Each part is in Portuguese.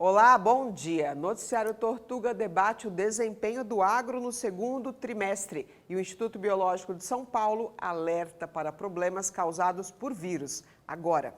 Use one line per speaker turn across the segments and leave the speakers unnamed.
Olá, bom dia. Noticiário Tortuga debate o desempenho do agro no segundo trimestre e o Instituto Biológico de São Paulo alerta para problemas causados por vírus. Agora.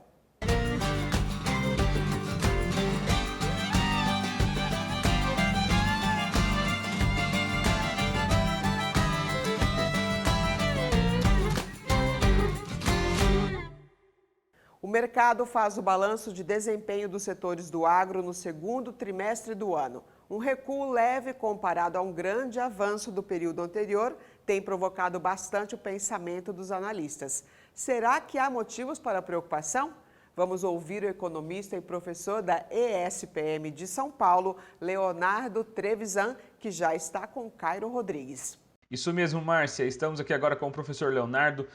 O mercado faz o balanço de desempenho dos setores do agro no segundo trimestre do ano. Um recuo leve comparado a um grande avanço do período anterior tem provocado bastante o pensamento dos analistas. Será que há motivos para preocupação? Vamos ouvir o economista e professor da ESPM de São Paulo, Leonardo Trevisan, que já está com Cairo Rodrigues.
Isso mesmo, Márcia. Estamos aqui agora com o professor Leonardo,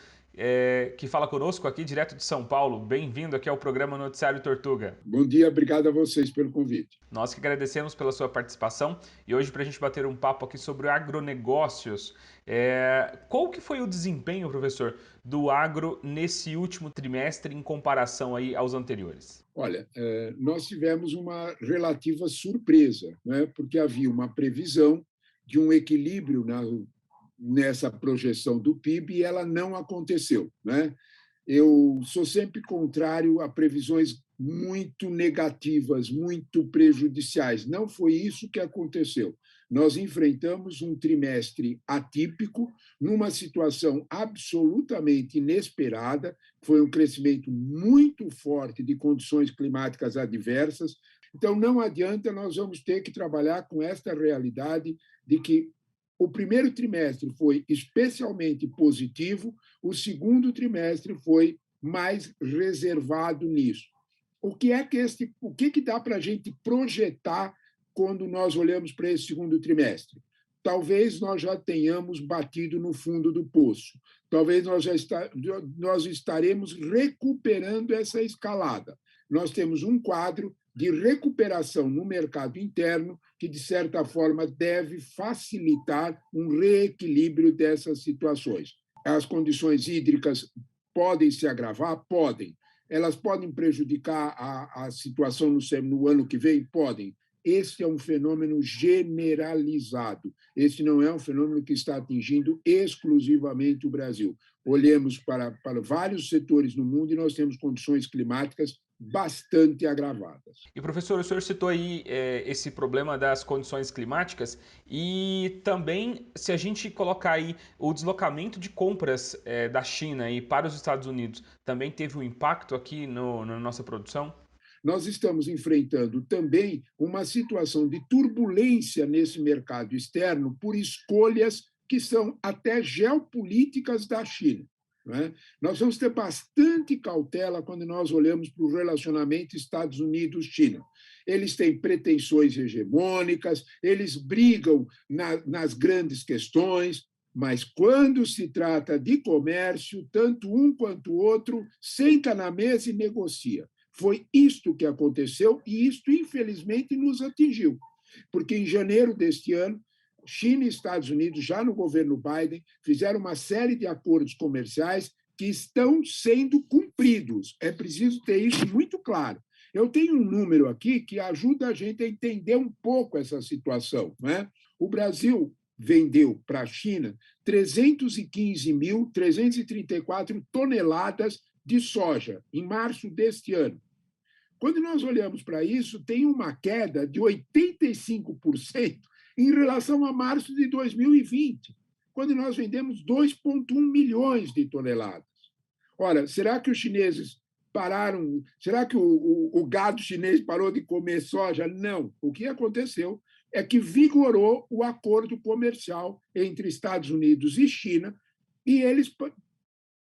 que fala conosco aqui direto de São Paulo. Bem-vindo aqui ao programa Noticiário Tortuga.
Bom dia, obrigado a vocês pelo convite.
Nós que agradecemos pela sua participação e hoje para a gente bater um papo aqui sobre agronegócios. Qual que foi o desempenho, professor, do agro nesse último trimestre em comparação aí aos anteriores?
Olha, nós tivemos uma relativa surpresa, né? Porque havia uma previsão de um equilíbrio nessa projeção do PIB e ela não aconteceu, né? Eu sou sempre contrário a previsões muito negativas, muito prejudiciais. Não foi isso que aconteceu. Nós enfrentamos um trimestre atípico, numa situação absolutamente inesperada, foi um crescimento muito forte de condições climáticas adversas. Então, não adianta, nós vamos ter que trabalhar com esta realidade de que o primeiro trimestre foi especialmente positivo, o segundo trimestre foi mais reservado nisso. O que dá para a gente projetar quando nós olhamos para esse segundo trimestre? Talvez nós já tenhamos batido no fundo do poço. Talvez nós estaremos recuperando essa escalada. Nós temos um quadro de recuperação no mercado interno que, de certa forma, deve facilitar um reequilíbrio dessas situações. As condições hídricas podem se agravar? Podem. Elas podem prejudicar a situação no ano que vem? Podem. Esse é um fenômeno generalizado. Esse não é um fenômeno que está atingindo exclusivamente o Brasil. Olhemos para vários setores no mundo e nós temos condições climáticas bastante agravadas.
E, professor, o senhor citou aí esse problema das condições climáticas e também, se a gente colocar aí o deslocamento de compras da China aí para os Estados Unidos, também teve um impacto aqui na nossa produção?
Nós estamos enfrentando também uma situação de turbulência nesse mercado externo por escolhas que são até geopolíticas da China. Né? Nós vamos ter bastante cautela quando nós olhamos para o relacionamento Estados Unidos-China. Eles têm pretensões hegemônicas, eles brigam nas grandes questões, mas quando se trata de comércio, tanto um quanto o outro senta na mesa e negocia. Foi isto que aconteceu e isto, infelizmente, nos atingiu. Porque em janeiro deste ano, China e Estados Unidos, já no governo Biden, fizeram uma série de acordos comerciais que estão sendo cumpridos. É preciso ter isso muito claro. Eu tenho um número aqui que ajuda a gente a entender um pouco essa situação. Né? O Brasil vendeu para a China 315.334 toneladas de soja em março deste ano. Quando nós olhamos para isso, tem uma queda de 85% em relação a março de 2020, quando nós vendemos 2,1 milhões de toneladas. Ora, será que os chineses pararam? Será que o gado chinês parou de comer soja? Não. O que aconteceu é que vigorou o acordo comercial entre Estados Unidos e China e eles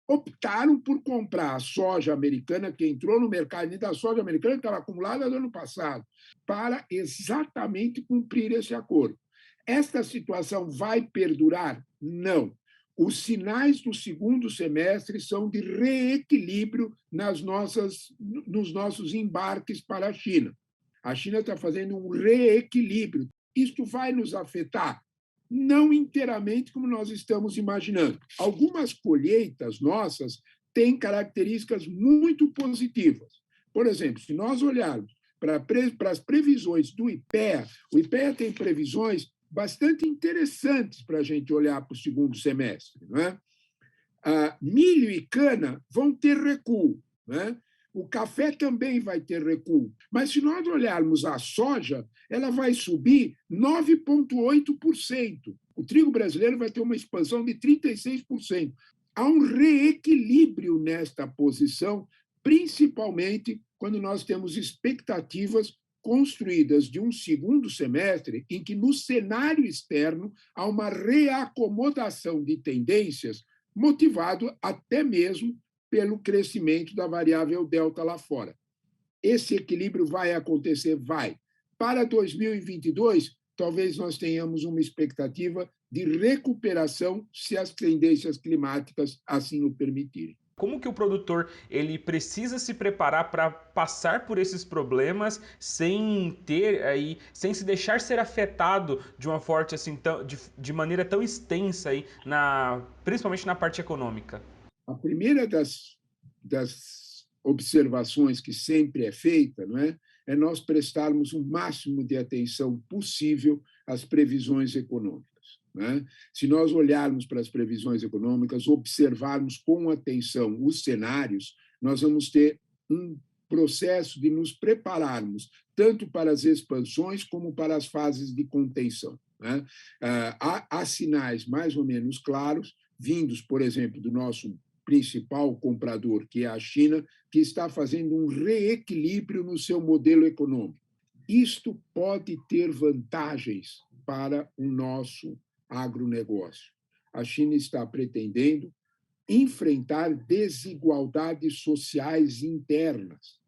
optaram por comprar a soja americana, que entrou no mercado, e da soja americana que estava acumulada no ano passado, para exatamente cumprir esse acordo. Esta situação vai perdurar? Não. Os sinais do segundo semestre são de reequilíbrio nos nossos embarques para a China. A China está fazendo um reequilíbrio. Isto vai nos afetar? Não inteiramente como nós estamos imaginando. Algumas colheitas nossas têm características muito positivas. Por exemplo, se nós olharmos para as previsões do IPEA, o IPEA tem previsões bastante interessantes para a gente olhar para o segundo semestre. Não é? Milho e cana vão ter recuo. Não é? O café também vai ter recuo. Mas, se nós olharmos a soja, ela vai subir 9,8%. O trigo brasileiro vai ter uma expansão de 36%. Há um reequilíbrio nesta posição, principalmente quando nós temos expectativas construídas de um segundo semestre em que, no cenário externo, há uma reacomodação de tendências, motivado até mesmo pelo crescimento da variável delta lá fora. Esse equilíbrio vai acontecer? Vai. Para 2022, talvez nós tenhamos uma expectativa de recuperação se as tendências climáticas assim o permitirem.
Como que o produtor ele precisa se preparar para passar por esses problemas sem se deixar ser afetado de uma forte assim de maneira tão extensa aí principalmente na parte econômica?
A primeira das observações que sempre é feita, não é nós prestarmos o máximo de atenção possível às previsões econômicas. Né? Se nós olharmos para as previsões econômicas, observarmos com atenção os cenários, nós vamos ter um processo de nos prepararmos tanto para as expansões como para as fases de contenção. Né? Há sinais mais ou menos claros, vindos, por exemplo, do nosso principal comprador, que é a China, que está fazendo um reequilíbrio no seu modelo econômico. Isto pode ter vantagens para o nosso agronegócio. A China está pretendendo enfrentar desigualdades sociais internas.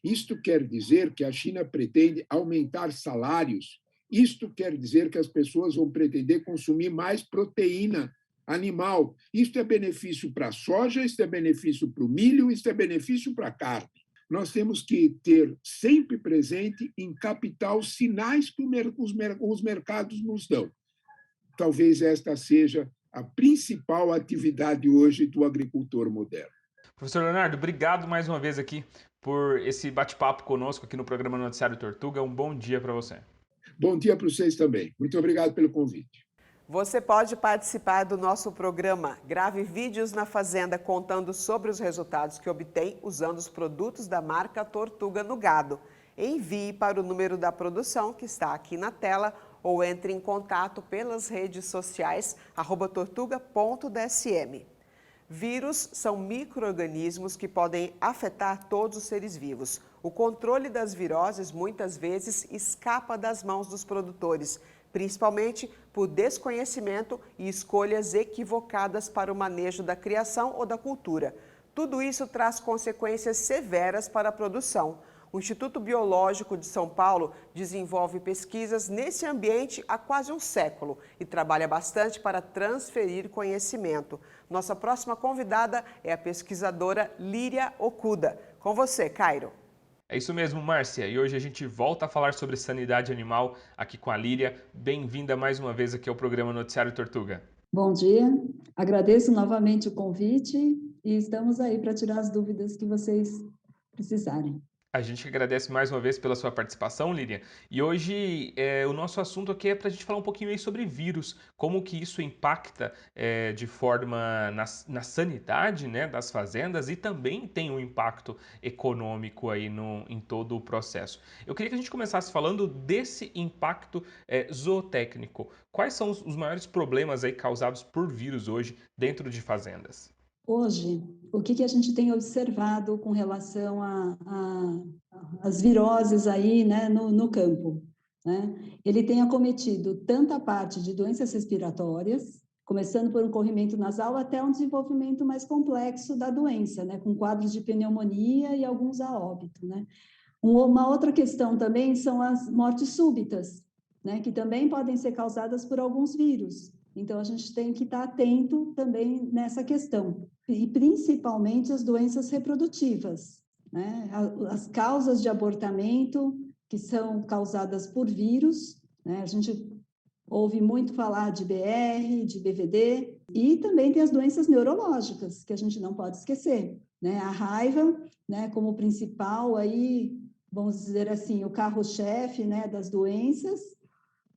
Isto quer dizer que a China pretende aumentar salários. Isto quer dizer que as pessoas vão pretender consumir mais proteína animal. Isto é benefício para a soja, isto é benefício para o milho, isto é benefício para a carne. Nós temos que ter sempre presente em capital sinais que os mercados nos dão. Talvez esta seja a principal atividade hoje do agricultor moderno.
Professor Leonardo, obrigado mais uma vez aqui por esse bate-papo conosco aqui no programa Noticiário Tortuga. Um bom dia para você.
Bom dia para vocês também. Muito obrigado pelo convite.
Você pode participar do nosso programa. Grave vídeos na fazenda contando sobre os resultados que obtém usando os produtos da marca Tortuga no gado. Envie para o número da produção que está aqui na tela ou entre em contato pelas redes sociais @tortuga.dsm. Vírus são micro-organismos que podem afetar todos os seres vivos. O controle das viroses muitas vezes escapa das mãos dos produtores, principalmente por desconhecimento e escolhas equivocadas para o manejo da criação ou da cultura. Tudo isso traz consequências severas para a produção. O Instituto Biológico de São Paulo desenvolve pesquisas nesse ambiente há quase um século e trabalha bastante para transferir conhecimento. Nossa próxima convidada é a pesquisadora Líria Okuda. Com você, Cairo.
É isso mesmo, Márcia. E hoje a gente volta a falar sobre sanidade animal aqui com a Líria. Bem-vinda mais uma vez aqui ao programa Noticiário Tortuga.
Bom dia, agradeço novamente o convite e estamos aí para tirar as dúvidas que vocês precisarem.
A gente agradece mais uma vez pela sua participação, Líria. E hoje o nosso assunto aqui é para a gente falar um pouquinho aí sobre vírus, como que isso impacta de forma na sanidade, né, das fazendas e também tem um impacto econômico aí em todo o processo. Eu queria que a gente começasse falando desse impacto zootécnico. Quais são os maiores problemas aí causados por vírus hoje dentro de fazendas?
Hoje, o que a gente tem observado com relação às viroses aí, né, no campo? Né? Ele tem acometido tanto a parte de doenças respiratórias, começando por um corrimento nasal até um desenvolvimento mais complexo da doença, né, com quadros de pneumonia e alguns a óbito. Né? Uma outra questão também são as mortes súbitas, né, que também podem ser causadas por alguns vírus. Então, a gente tem que estar atento também nessa questão. E, principalmente, as doenças reprodutivas, né? As causas de abortamento, que são causadas por vírus, né? A gente ouve muito falar de BR, de BVD, e também tem as doenças neurológicas, que a gente não pode esquecer, né? A raiva, né, como principal aí vamos dizer assim, o carro-chefe, né, das doenças,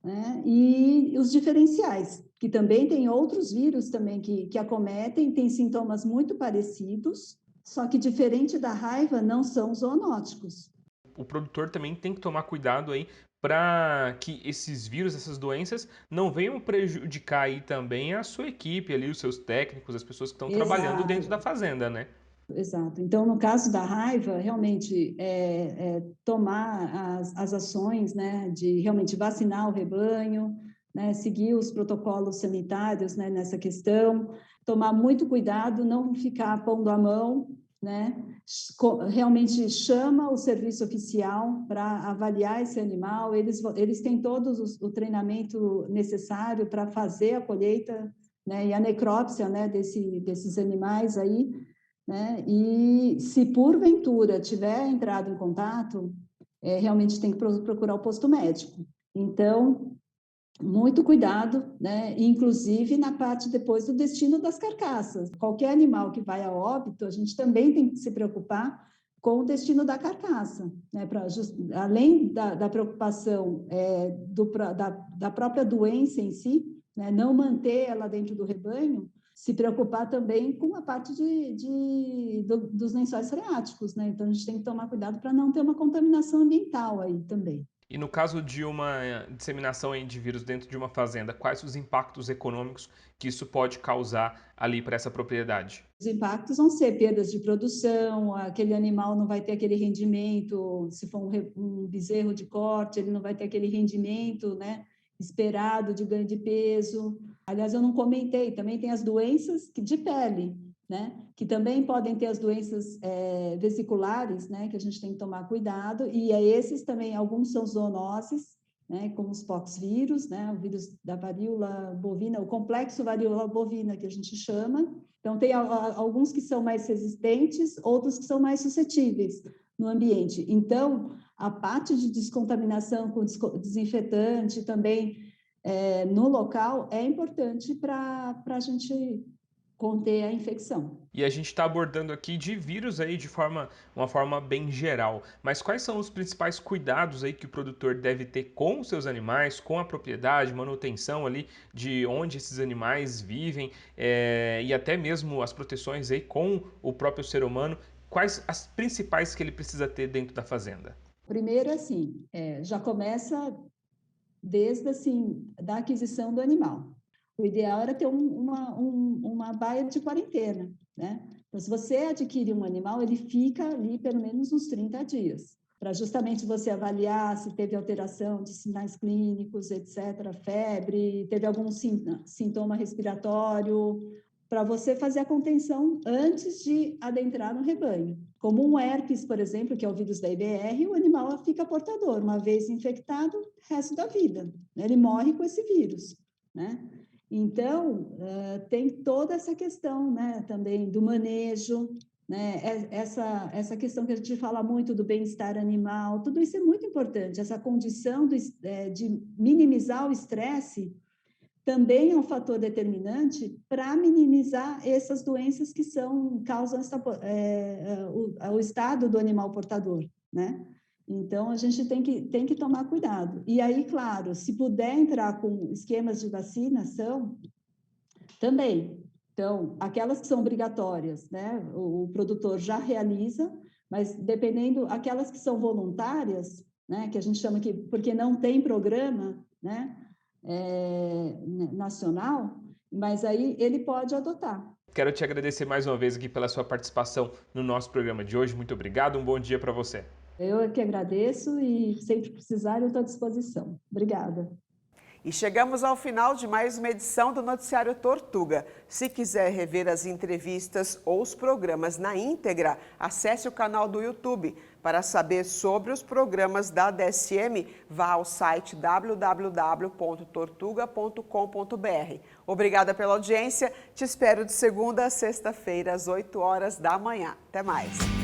né, e os diferenciais, que também tem outros vírus também que acometem, têm sintomas muito parecidos, só que diferente da raiva, não são zoonóticos.
O produtor também tem que tomar cuidado aí para que esses vírus, essas doenças, não venham prejudicar aí também a sua equipe ali, os seus técnicos, as pessoas que estão trabalhando dentro da fazenda, né?
Exato. Então, no caso da raiva, realmente tomar as ações, né, de realmente vacinar o rebanho, né, seguir os protocolos sanitários, né, nessa questão, tomar muito cuidado, não ficar pondo a mão, né, realmente chama o serviço oficial para avaliar esse animal, eles têm todos o treinamento necessário para fazer a colheita, né, e a necrópsia, né, desses animais aí, né? E se porventura tiver entrado em contato, realmente tem que procurar o posto médico. Então, muito cuidado, né? Inclusive na parte depois do destino das carcaças. Qualquer animal que vai a óbito, a gente também tem que se preocupar com o destino da carcaça, né? Além da preocupação da própria doença em si, né? Não manter ela dentro do rebanho, se preocupar também com a parte dos lençóis freáticos, né? Então, a gente tem que tomar cuidado para não ter uma contaminação ambiental aí também.
E no caso de uma disseminação aí de vírus dentro de uma fazenda, quais os impactos econômicos que isso pode causar ali para essa propriedade?
Os impactos vão ser perdas de produção, aquele animal não vai ter aquele rendimento, se for um bezerro de corte, ele não vai ter aquele rendimento, né, esperado de ganho de peso. Aliás, eu não comentei, também tem as doenças de pele, né, que também podem ter as doenças vesiculares, né, que a gente tem que tomar cuidado, e esses também, alguns são zoonoses, né, como os poxvírus, né, o vírus da varíola bovina, o complexo varíola bovina, que a gente chama. Então, tem alguns que são mais resistentes, outros que são mais suscetíveis no ambiente. Então, a parte de descontaminação com desinfetante também no local é importante para a gente conter a infecção.
E a gente está abordando aqui de vírus aí de uma forma bem geral. Mas quais são os principais cuidados aí que o produtor deve ter com os seus animais, com a propriedade, manutenção ali de onde esses animais vivem e até mesmo as proteções aí com o próprio ser humano? Quais as principais que ele precisa ter dentro da fazenda?
Primeiro, assim, já começa desde assim da aquisição do animal. O ideal era ter uma baia de quarentena, né? Então, se você adquire um animal, ele fica ali pelo menos uns 30 dias, para justamente você avaliar se teve alteração de sinais clínicos, etc., febre, teve algum sintoma respiratório, para você fazer a contenção antes de adentrar no rebanho. Como um herpes, por exemplo, que é o vírus da IBR, o animal fica portador. Uma vez infectado, resto da vida. Ele morre com esse vírus, né? Então, tem toda essa questão, né, também do manejo, né, essa questão que a gente fala muito do bem-estar animal, tudo isso é muito importante. Essa condição de minimizar o estresse também é um fator determinante para minimizar essas doenças que causam o estado do animal portador, né? Então, a gente tem que tomar cuidado. E aí, claro, se puder entrar com esquemas de vacinação, também. Então, aquelas que são obrigatórias, né? O produtor já realiza, mas dependendo, aquelas que são voluntárias, né? Que a gente chama aqui, porque não tem programa, né? Nacional, mas aí ele pode adotar.
Quero te agradecer mais uma vez aqui pela sua participação no nosso programa de hoje. Muito obrigado, um bom dia para você.
Eu que agradeço e sempre precisar eu estou à disposição. Obrigada.
E chegamos ao final de mais uma edição do Noticiário Tortuga. Se quiser rever as entrevistas ou os programas na íntegra, acesse o canal do YouTube. Para saber sobre os programas da DSM, vá ao site www.tortuga.com.br. Obrigada pela audiência. Te espero de segunda a sexta-feira, às 8 horas da manhã. Até mais.